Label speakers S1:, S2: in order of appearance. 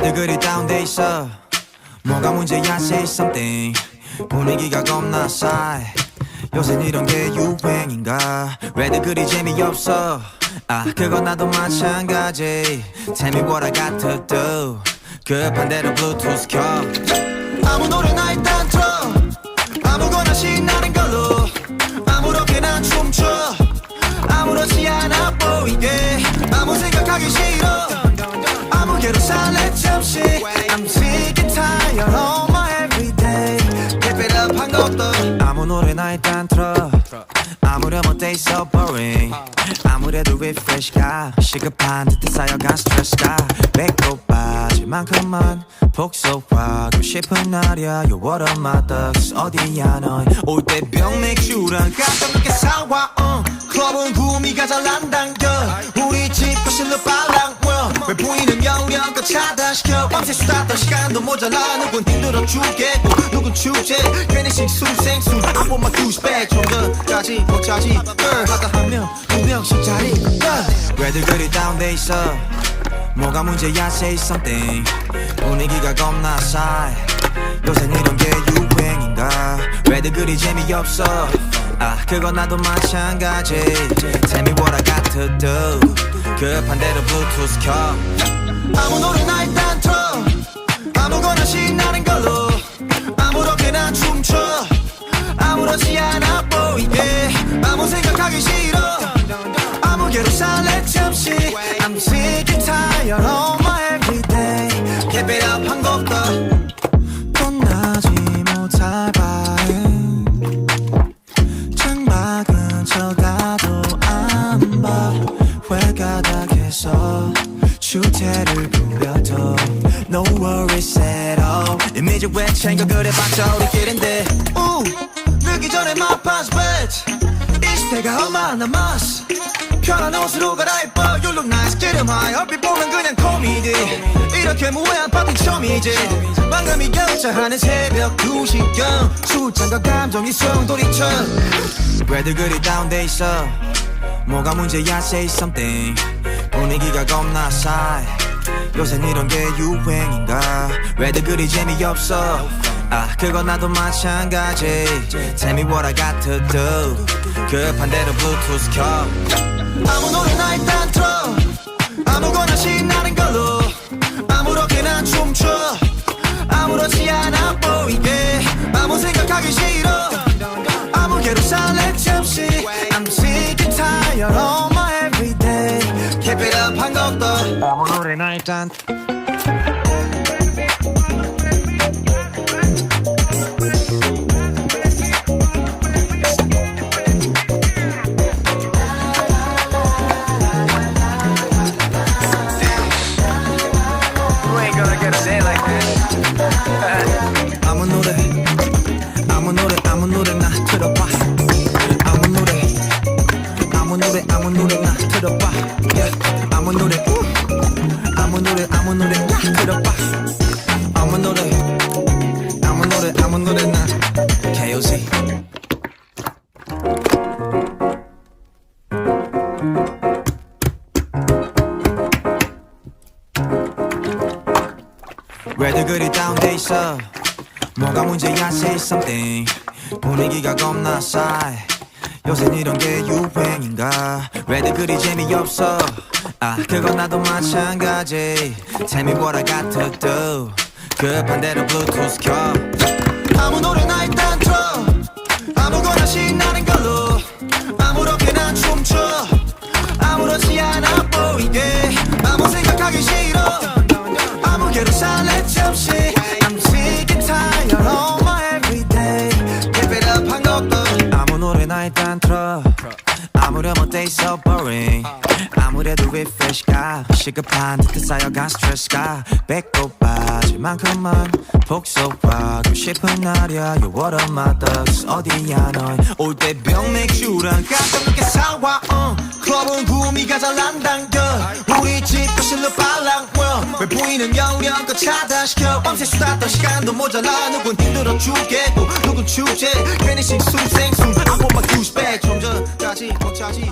S1: 왜들 그리 다운돼 있어 뭐가 문제야 say something 분위기가 겁나 싸해 요샌 이런 게 유행인가 왜들 그리 재미없어 아 그건 나도 마찬가지 Tell me what I got to do 급한 대로 블루투스 켜 아무 노래나 일단 틀어 아무거나 신나는 걸로 아무렇게나 춤춰 아무렇지 않아 보이게 아무 생각하기 싫어 아무개로 살래 잠시 I'm sick and tired of my everyday Keep it up 한 것도 아무 노래나 일단 틀어 아무렴 어때 so boring 아무래도 refresh가 시급한 듯해 쌓여간 스트레스가 배꼽 빠질 만큼만 복속하고 싶은 날이야 You what are my thugs 어디야 넌 올 때 병맥주랑 깜짝놀게 사와 클럽은 구미가 잘 안 당겨 우리 집 거실로 빨랑 모여 왜 보이는 영역껏 차단시켜 밤새 수다 떨 시간도 모자라 누군 힘들어 죽겠고 누군 축제 괜히 식수생수 I want my douchebag 좀 전까지 못 차지 하다 한 명 두 명씩 자리 왜들 그리 다운돼 있어 뭐가 문제야 say something 분위기가 겁나 싸해 요샌 이런 게 유행인가 왜들 그리 재미없어 아 그건 나도 마찬가지 Tell me what I got to do 급한 대로 블루투스 켜 아무 노래나 일단 틀어 아무거나 신나는 걸로 아무렇게나 춤춰 아무렇지 않아 보이게 아무 생각하기 싫어 아무개로 살래 잠시 I'm sick and tired of my everyday Keep it up 한 곡 더 떠나지 못할 바엔 창밖은 쳐다도 안 봐 회가닥에서 주태를 부려도 No worries at all 이미지 왜 챙겨 그래봤자 우리끼린데 늦기 전에 my past bet 20대가 얼마 남았어 편한 옷으로 갈아입어 You look nice get em high 얼핏 보면 그냥 코미디 이렇게 무해한 파티 처음이지 방금이 결자하는 새벽 2시경 술잔과 감정이 소용돌이쳐 왜들 그리 다운돼 있어 뭐가 문제야 say something 분위기가 겁나 싸해 요샌 이런 게 유행인가 왜들 그리 재미없어 아 그건 나도 마찬가지 Tell me what I got to do 급한 대로 블루투스 켜 아무 노래나 일단 틀어 아무거나 신나는 걸로 아무렇게나 춤춰 아무렇지 않아 보이게 아무 생각하기 싫어 아무개로 살래 잠시 I'm sick and tired of my everyday Keep it up 한 곡 더 아무 노래나 일단 아무 노래나 틀어봐 아무 노래나 틀어봐 yeah. 아무 노래나 틀어봐 아무 노래나 KOC 왜들 그리 다운돼 있어 뭐가 문제야 say something 분위기가 겁나 싸해 요샌 이런 게 유행인가 왜들 그리 재미없어 아 그건 나도 마찬가지 Tell me what I got to do 급한 대로 블루투스 켜 아무 노래나 일단 틀어 아무거나 신나는 걸로 아무렇게나 춤춰 아무렇지 않아 보이게 아무 생각하기 싫어 아무개로 살래 잠시 I'm sick and tired of my everyday Keep it up 한 곡 더 아무 노래나 일단 틀어 아무렴 어때 so boring 아무래도 refresh가 시급한 듯해 쌓여간 스트레스가 배꼽 빠질 만큼만 복속하고 싶은 날이야 You what are my thugs 어디야 넌 올 때 병맥주랑 깜짝놀게 사와 클럽은 구미가 잘 안 당겨 우리 집 거실로 빨랑 모여 왜 보이는 영역껏 차단시켜 밤새 수다 떨 시간도 모자라 누군 힘들어 죽겠고 누군 축제 괜히 식수생수 I want my douchebag 좀 전까지 못 차지